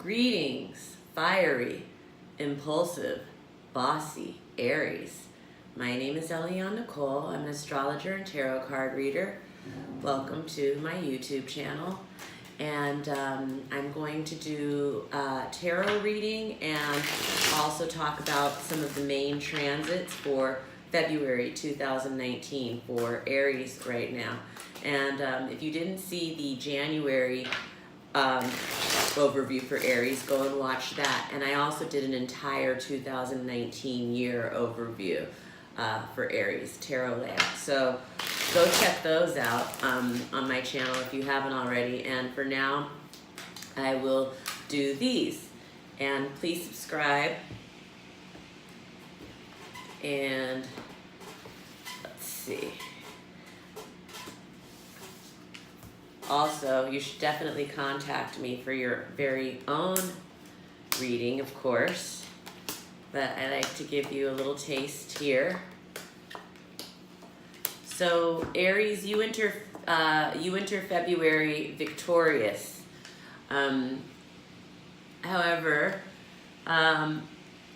Greetings, fiery, impulsive, bossy Aries. My name is Eliane Nicole. I'm an astrologer and tarot card reader. Welcome to my YouTube channel. And I'm going to do tarot reading and also talk about some of the main transits for February 2019 for Aries right now. And if you didn't see the January overview for Aries, go and watch that. And I also did an entire 2019 year overview for Aries tarot layout. So go check those out on my channel if you haven't already. And for now, I will do these. And please subscribe. And let's see. Also, you should definitely contact me for your very own reading, of course. But I like to give you a little taste here. So, Aries, you enter February victorious. However,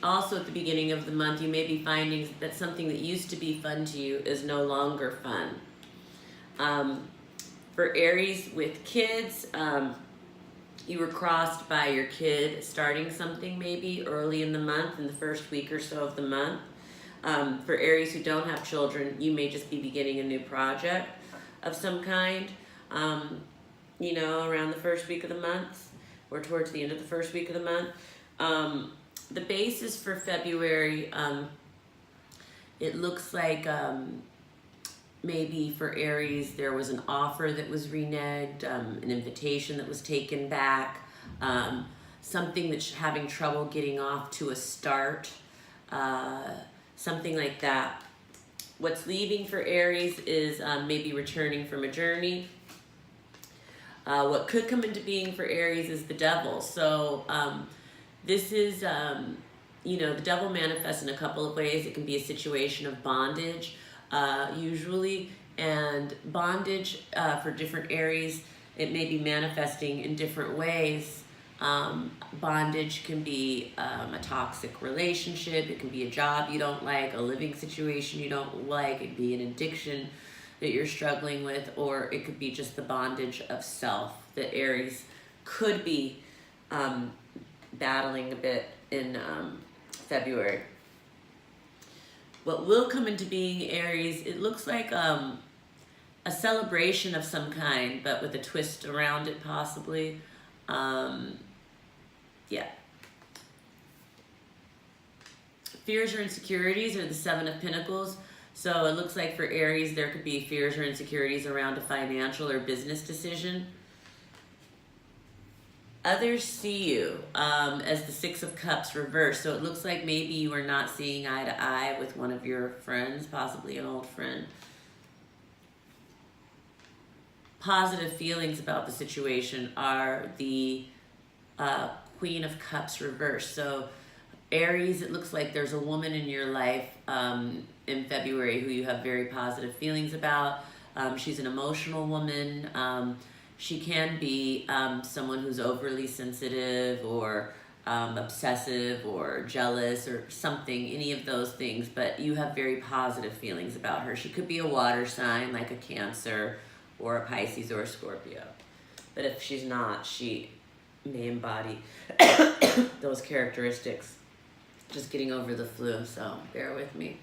also at the beginning of the month, you may be finding that something that used to be fun to you is no longer fun. For Aries with kids, you were crossed by your kid starting something maybe early in the month, in the first week or so of the month. For Aries who don't have children, you may just be beginning a new project of some kind, you know, around the first week of the month or towards the end of the first week of the month. The basis for February, it looks like maybe for Aries there was an offer that was reneged, an invitation that was taken back, something that's having trouble getting off to a start, something like that. What's leaving for Aries is maybe returning from a journey. What could come into being for Aries is the devil. So this is, you know, the devil manifests in a couple of ways. It can be a situation of bondage, usually, and bondage for different Aries, it may be manifesting in different ways. Bondage can be a toxic relationship, it can be a job you don't like, a living situation you don't like, it could be an addiction that you're struggling with, or it could be just the bondage of self that Aries could be battling a bit in February. What will come into being, Aries, it looks like a celebration of some kind, but with a twist around it possibly. Yeah. Fears or insecurities are the Seven of Pentacles. So it looks like for Aries, there could be fears or insecurities around a financial or business decision. Others see you as the Six of Cups reversed. So it looks like maybe you are not seeing eye to eye with one of your friends, possibly an old friend. Positive feelings about the situation are the Queen of Cups reversed. So Aries, it looks like there's a woman in your life in February who you have very positive feelings about. She's an emotional woman. She can be someone who's overly sensitive or obsessive or jealous or something, any of those things, but you have very positive feelings about her. She could be a water sign like a Cancer or a Pisces or a Scorpio. But if she's not, she may embody those characteristics. Just getting over the flu, so bear with me.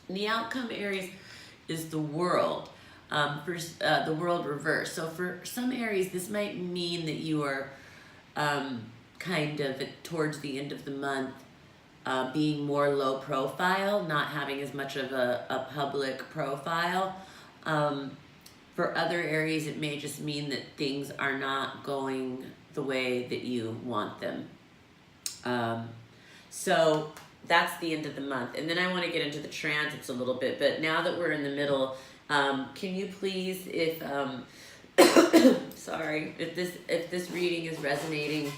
And the outcome, Aries, is the World. For the World reversed. So for some Aries, this might mean that you are kind of towards the end of the month being more low profile, not having as much of a public profile. For other Aries, it may just mean that things are not going the way that you want them. So that's the end of the month. And then I want to get into the transits a little bit, but now that we're in the middle, can you please, if sorry, if this reading is resonating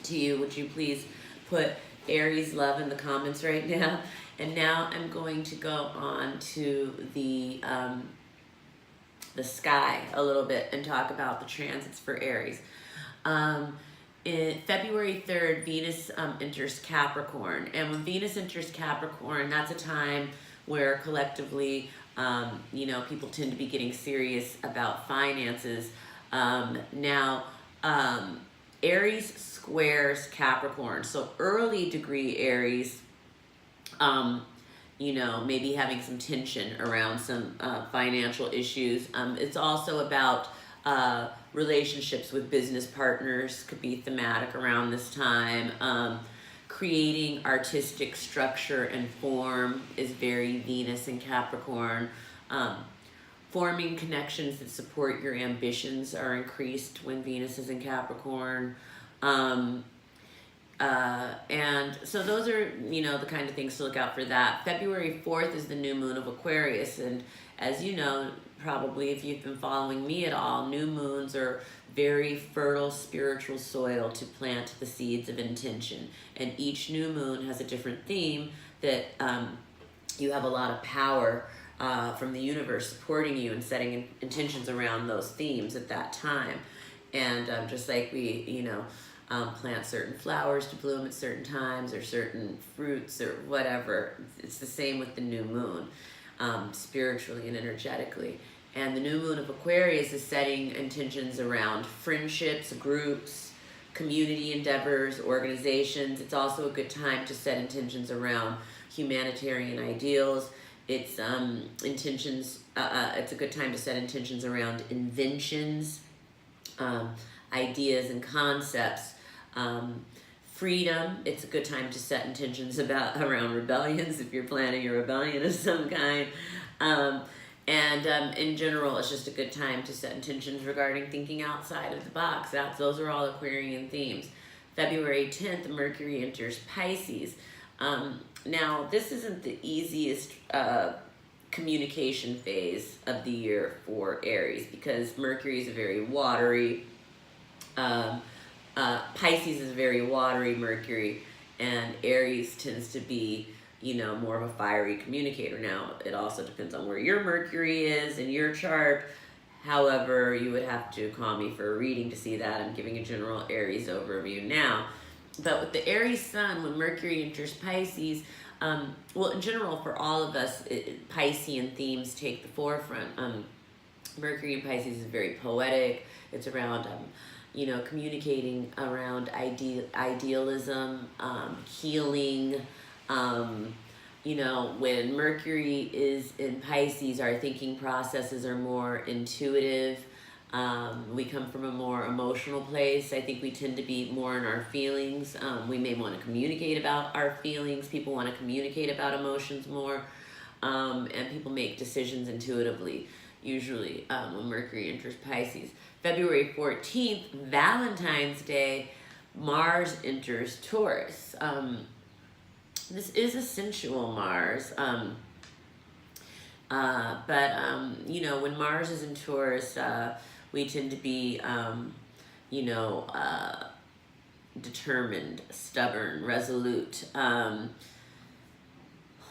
to you, would you please put Aries love in the comments right now? And now I'm going to go on to the sky a little bit and talk about the transits for Aries. In February 3rd, Venus enters Capricorn. And when Venus enters Capricorn, that's a time where collectively, people tend to be getting serious about finances. Now, Aries squares Capricorn. So early degree Aries, maybe having some tension around some financial issues. It's also about relationships with business partners, could be thematic around this time. Creating artistic structure and form is very Venus in Capricorn. Forming connections that support your ambitions are increased when Venus is in Capricorn. And so those are, the kind of things to look out for that. February 4th is the new moon of Aquarius. And as you know, probably if you've been following me at all, new moons are very fertile spiritual soil to plant the seeds of intention. And each new moon has a different theme that you have a lot of power from the universe supporting you and setting intentions around those themes at that time. And just like we, plant certain flowers to bloom at certain times or certain fruits or whatever, it's the same with the new moon, spiritually and energetically. And the new moon of Aquarius is setting intentions around friendships, groups, community endeavors, organizations. It's also a good time to set intentions around humanitarian ideals. It's it's a good time to set intentions around inventions, ideas and concepts. Freedom, it's a good time to set intentions around rebellions if you're planning a rebellion of some kind. In general, it's just a good time to set intentions regarding thinking outside of the box. Those are all Aquarian themes. February 10th, Mercury enters Pisces. Now, this isn't the easiest communication phase of the year for Aries because Mercury is a very watery, Pisces is a very watery Mercury, and Aries tends to be, more of a fiery communicator. Now, it also depends on where your Mercury is in your chart. However, you would have to call me for a reading to see that. I'm giving a general Aries overview now. But with the Aries sun, when Mercury enters Pisces, in general, for all of us, Piscean themes take the forefront. Mercury in Pisces is very poetic. It's around, communicating around idealism, healing. When Mercury is in Pisces, our thinking processes are more intuitive. We come from a more emotional place. I think we tend to be more in our feelings. We may want to communicate about our feelings. People want to communicate about emotions more. And people make decisions intuitively, usually when Mercury enters Pisces. February 14th, Valentine's Day, Mars enters Taurus. This is a sensual Mars. When Mars is in Taurus, we tend to be, determined, stubborn, resolute.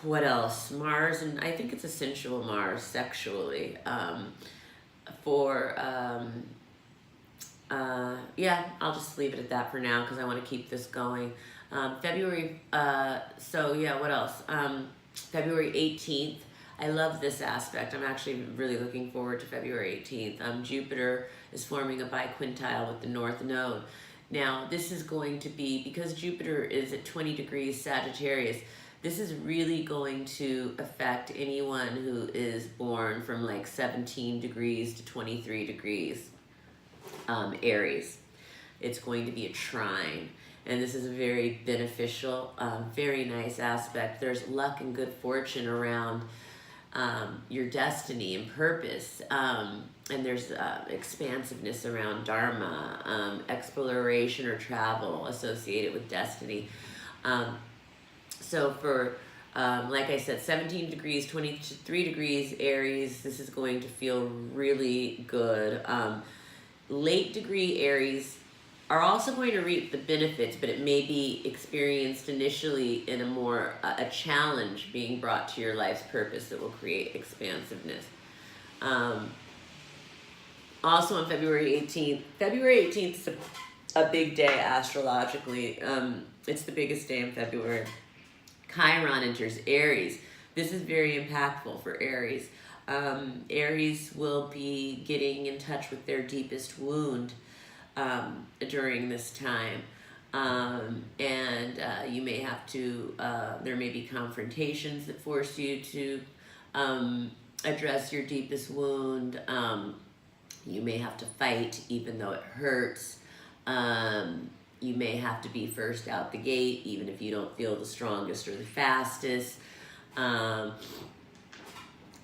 What else? Mars, and I think it's a sensual Mars sexually. I'll just leave it at that for now because I want to keep this going. What else? February 18th. I love this aspect. I'm actually really looking forward to February 18th. Jupiter is forming a biquintile with the North Node. Now, this is going to be, because Jupiter is at 20 degrees Sagittarius, this is really going to affect anyone who is born from like 17 degrees to 23 degrees Aries. It's going to be a trine. And this is a very beneficial, very nice aspect. There's luck and good fortune around your destiny and purpose. And there's expansiveness around dharma, exploration or travel associated with destiny. So for, like I said, 17 degrees, 23 degrees Aries, this is going to feel really good. Late degree Aries are also going to reap the benefits, but it may be experienced initially in a challenge being brought to your life's purpose that will create expansiveness. Also on February 18th is a a big day astrologically. It's the biggest day in February. Chiron enters Aries. This is very impactful for Aries. Aries will be getting in touch with their deepest wound during this time. You may have to, there may be confrontations that force you to address your deepest wound. You may have to fight even though it hurts. You may have to be first out the gate even if you don't feel the strongest or the fastest.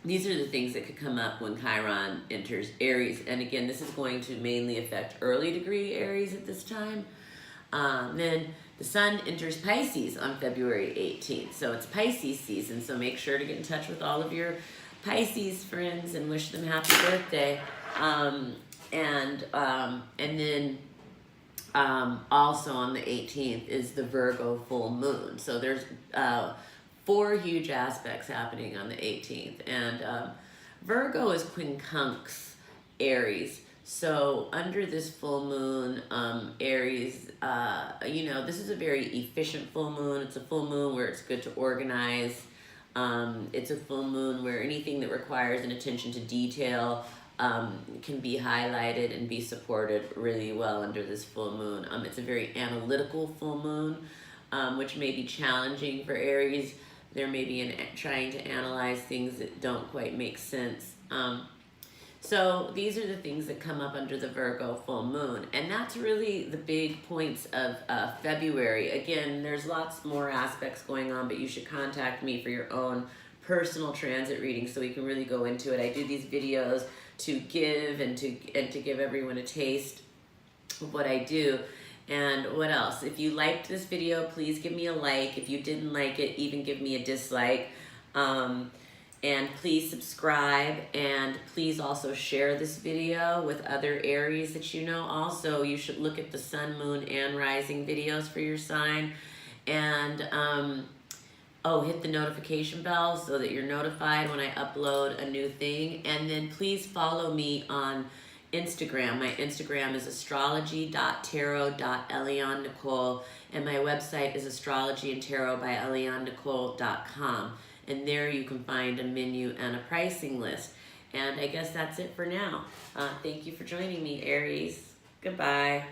These are the things that could come up when Chiron enters Aries. And again, this is going to mainly affect early degree Aries at this time. Then the sun enters Pisces on February 18th. So it's Pisces season. So make sure to get in touch with all of your Pisces friends and wish them happy birthday. Also on the 18th is the Virgo full moon. So there's 4 huge aspects happening on the 18th. And Virgo is quincunx Aries. So under this full moon, Aries, this is a very efficient full moon. It's a full moon where it's good to organize. It's a full moon where anything that requires an attention to detail can be highlighted and be supported really well under this full moon. It's a very analytical full moon, which may be challenging for Aries. There may be trying to analyze things that don't quite make sense. So these are the things that come up under the Virgo full moon. And that's really the big points of February. Again, there's lots more aspects going on, but you should contact me for your own personal transit reading so we can really go into it. I do these videos to give and to give everyone a taste of what I do. And what else? If you liked this video, please give me a like. If you didn't like it, even give me a dislike. And please subscribe, and please also share this video with other Aries that you know. Also, you should look at the sun, moon, and rising videos for your sign. And hit the notification bell so that you're notified when I upload a new thing. And then please follow me on Instagram. My Instagram is astrology.tarot.eliannicole, and my website is astrologyandtarotbyeliannicole.com. And there you can find a menu and a pricing list. And I guess that's it for now. Thank you for joining me, Aries. Goodbye.